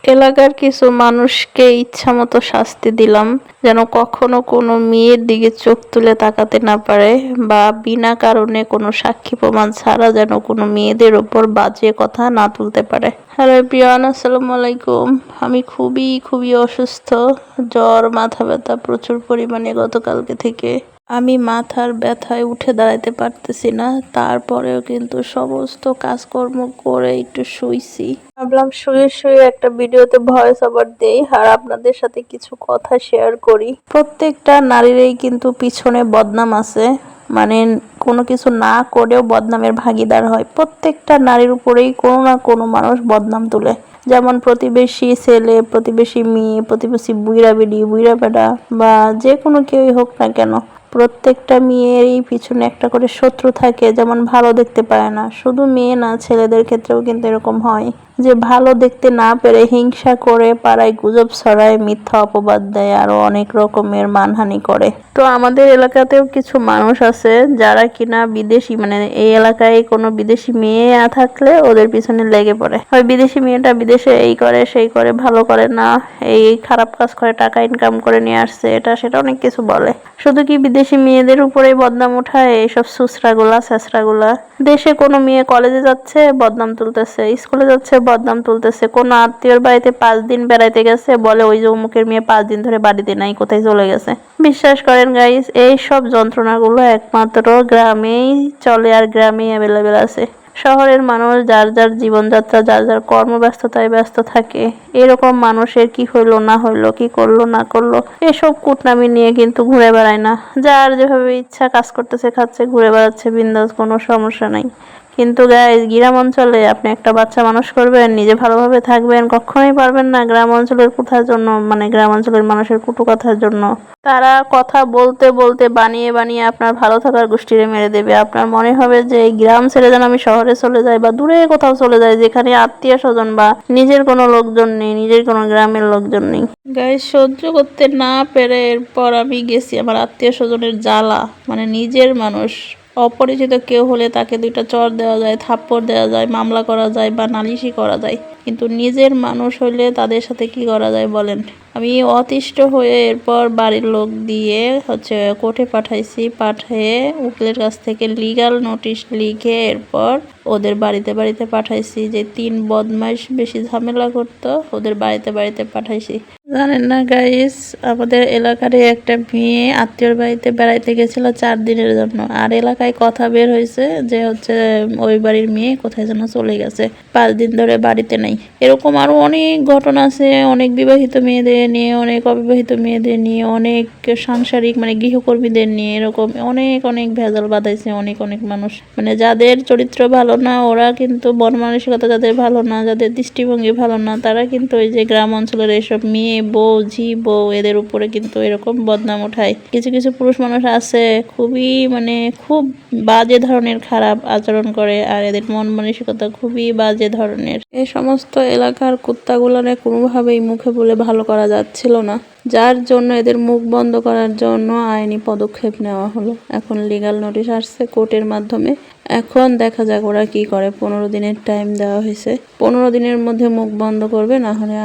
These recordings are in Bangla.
এলাকার কিছু মানুষকে ইচ্ছামতো শাস্তি দিলাম, যেন কখনো কোনো মেয়ের দিকে চোখ তুলে তাকাতে না পারে, বা বিনা কারণে কোনো সাক্ষী প্রমাণ ছাড়া যেন কোনো মেয়েদের ওপর বাজে কথা না তুলতে পারে। হ্যালো এভরিওয়ান, আসসালামু আলাইকুম। আমি খুবই খুবই অসুস্থ, জ্বর, মাথা ব্যথা প্রচুর পরিমাণে গতকালকে থেকে। আমি মাথার ব্যথায় উঠে দাঁড়াইতে পারতেছি না, তারপরেও কিন্তু সমস্ত কাজকর্ম করে একটু শুইছি। ভাবলাম শুয়ে শুয়ে একটা ভিডিওতে ভয়েস ওভার দেই আর আপনাদের সাথে কিছু কথা শেয়ার করি। প্রত্যেকটা নারীরই কিন্তু পিছনে বদনাম আছে, মানে কোনো কিছু না করেও বদনামের ভাগিদার হয়। প্রত্যেকটা নারীর উপরেই কোনো না কোনো মানুষ বদনাম তুলে, যেমন প্রতিবেশী ছেলে, প্রতিবেশী মেয়ে, প্রতিবেশী বুইরা বেডি, বুইরা বেডা, বা যে কোনো কেউই হোক না কেন, প্রত্যেকটা মেয়েরই পিছনে একটা করে শত্রু থাকে। যেমন ভালো দেখতে পায় না, শুধু মেয়ে না, ছেলেদের ক্ষেত্রেও কিন্তু এরকম হয় যে ভালো দেখতে না পেরে হিংসা করে পাড়ায় গুজব ছড়ায়, মিথ্যা অপবাদ দেয়, আরো অনেক রকমের মানহানি করে। তো আমাদের এলাকাতেও কিছু মানুষ আছে যারা কিনা বিদেশি, মানে এই এলাকায় কোনো বিদেশি মেয়ে থাকলে ওদের পিছনে লেগে পড়ে। হয় বিদেশি মেয়েটা বিদেশে এই করে সেই করে, ভালো করে না, এই খারাপ কাজ করে, টাকা ইনকাম করে নিয়ে আসছে, এটা সেটা অনেক কিছু বলে। শুধু কি বিদেশি মেয়েদের উপরেই বদনাম উঠায় এইসব সুসরাগুলা ছেঁচড়াগুলা? দেশে কোনো মেয়ে কলেজে যাচ্ছে বদনাম তুলতেছে, স্কুলে যাচ্ছে বদনাম তুলতেছে, কোনো আত্মীয়র বাড়িতে 5 দিন বেড়াইতে গেছে বলে ওই যে অমুকের মেয়ে 5 দিন ধরে বাড়িতে নাই, কোথায় চলে গেছে। বিশ্বাস করেন গাইস, এই সব যন্ত্রণাগুলো একমাত্র গ্রামেই চলে আর গ্রামেই অ্যাভেলেবেল আছে। শহরের মানুষ যার যার জীবনযাত্রা, যার যার কর্মব্যস্ততায় ব্যস্ত থাকে। এরকম মানুষের কি হইলো না হইলো, কি করলো না করলো, এসব কুটনামি নিয়ে কিন্তু ঘুরে বেড়ায় না। যার যেভাবে ইচ্ছা কাজ করতেছে, খাচ্ছে, ঘুরে বেড়াচ্ছে বিন্দাস, কোনো সমস্যা নাই। কিন্তু গাইস, গ্রাম অঞ্চলে আপনি একটা বাচ্চা মানুষ করবেন, নিজে ভালোভাবে থাকবেন, কখনোই পারবেন না গ্রাম অঞ্চলের কথার জন্য, মানে গ্রাম অঞ্চলের মানুষের কুটু কথার জন্য। তারা কথা বলতে বলতে বানিয়ে বানিয়ে আপনার ভালো থাকার গোষ্ঠীরে মেরে দেবে। আপনার মনে হবে যে এই গ্রাম ছেড়ে যেন আমি শহরে চলে যাই, বা দূরে কোথাও চলে যাই, যেখানে আত্মীয় স্বজন বা নিজের কোনো লোকজন নেই, নিজের কোনো গ্রামের লোকজন নেই। গাইস, সহ্য করতে না পেরে এরপর আমি গেছি আমার আত্মীয় স্বজনের জ্বালা, মানে নিজের মানুষ অপরিচিত কেউ হলে তাকে 2টা চড় দেওয়া যায়, থাপ্পড় দেওয়া যায়, মামলা করা যায় বা নালিশি করা যায়, কিন্তু নিজের মানুষ হইলে তাদের সাথে কি করা যায় বলেন? আমি অতিষ্ঠ হয়ে এরপর বাড়ির লোক দিয়ে কোর্টে পাঠাইছি, পাঠিয়ে উকিলের কাছ থেকে লিগাল নোটিশ লিখে এরপর ওদের বাড়িতে বাড়িতে পাঠাইছি। যে 3 বদমাইশ বেশি ঝামেলা করতো, ওদের বাড়িতে বাড়িতে পাঠাইছি। জানেন না গাইস, আমাদের এলাকারই একটা মেয়ে আত্মীয়র বাড়িতে বেড়াইতে গেছিল 4 দিনের জন্য, আর এলাকায় কথা বের হয়েছে যে ওই বাড়ির মেয়ে কোথায় যেন চলে গেছে, 5 দিন ধরে বাড়িতে নাই। এরকম আরো অনেক ঘটনা আছে, অনেক বিবাহিত মেয়েদের নিয়ে, অনেক অবিবাহিত মেয়েদের নিয়ে, অনেক সাংসারিক মানে গৃহকর্মীদের নিয়ে, এরকম অনেক অনেক ভেজাল বাঁধাইছে অনেক অনেক মানুষ। মানে যাদের চরিত্র ভালো না, ওরা কিন্তু মন মানসিকতা যাদের ভালো না, যাদের দৃষ্টিভঙ্গি ভালো না, তারা কিন্তু ওই যে গ্রাম অঞ্চলের এইসব মেয়ে বউ, ঝি বউ, এদের উপরে কিন্তু এরকম বদনাম উঠায়। কিছু কিছু পুরুষ মানুষ আছে খুবই, মানে খুব বাজে ধরনের খারাপ আচরণ করে, আর এদের মন মানসিকতা খুবই বাজে ধরনের। এই সমস্ত এলাকার কুত্তাগুলোরে কোনোভাবেই মুখে বলে ভালো করা যাচ্ছিল না, যার জন্য এদের মুখ বন্ধ করার জন্য আইনি পদক্ষেপ নেওয়া হলো। এখন লিগাল নোটিশ আসছে কোর্টের মাধ্যমে, এখন দেখা যাক ওরা কি করে। 15 দিনের টাইম দেওয়া হয়েছে, 15 দিনের মধ্যে মুখ বন্ধ করবে, না হলে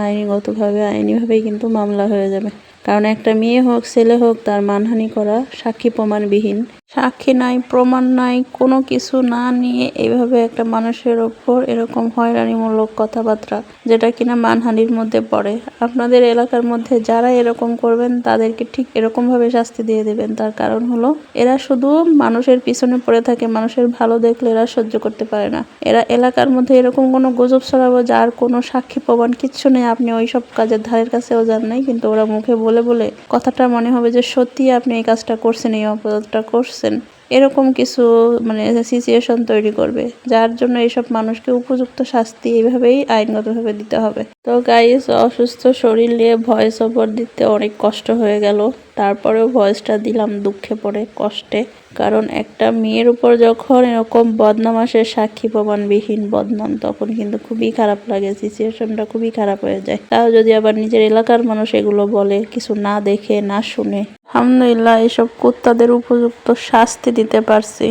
আইনিভাবেই কিন্তু মামলা হয়ে যাবে। কারণ একটা মেয়ে হোক ছেলে হোক, তার মানহানি করা সাক্ষী প্রমাণবিহীন, সাক্ষী নাই, প্রমাণ নাই, কোনো কিছু না নিয়ে এইভাবে একটা মানুষের ওপর এরকম হয়রানিমূলক কথাবার্তা, যেটা কিনা মানহানির মধ্যে পড়ে। আপনাদের এলাকার মধ্যে যারা এরকম করবেন তাদেরকে ঠিক এরকমভাবে শাস্তি দিয়ে দেবেন। তার কারণ হলো এরা শুধু মানুষের পিছনে পড়ে থাকে, মানুষের ভালো দেখলে এরা সহ্য করতে পারে না। এরা এলাকার মধ্যে এরকম কোনো গুজব ছড়াবো যার কোনো সাক্ষী প্রমাণ কিচ্ছু নেই, আপনি ওই সব কাজের ধারের কাছেও যান নাই, কিন্তু ওরা মুখে বলে বলে কথাটা মনে হবে যে সত্যি আপনি এই কাজটা করছেন, এই অপরাধটা করছেন, এরকম কিছু মানে সিচুয়েশন তৈরি করবে, যার জন্য এইসব মানুষকে উপযুক্ত শাস্তি এইভাবেই আইনগতভাবে দিতে হবে। তো গাইস, অসুস্থ শরীর নিয়ে ভয়েস ওভার দিতে অনেক কষ্ট হয়ে গেল, তারপরেও ভয়েসটা দিলাম দুঃখে পড়ে, কষ্টে। কারণ একটা মেয়ের উপর যখন এরকম বদনাম আসে, সাক্ষী প্রমাণবিহীন বদনাম, তখন কিন্তু খুবই খারাপ লাগে, সিচুয়েশনটা খুবই খারাপ হয়ে যায়। তাও যদি আবার নিজের এলাকার মানুষ এগুলো বলে, কিছু না দেখে না শুনে। আলহামদুলিল্লাহ, এসব কুত্তাদের উপযুক্ত শাস্তি দিতে পারছি।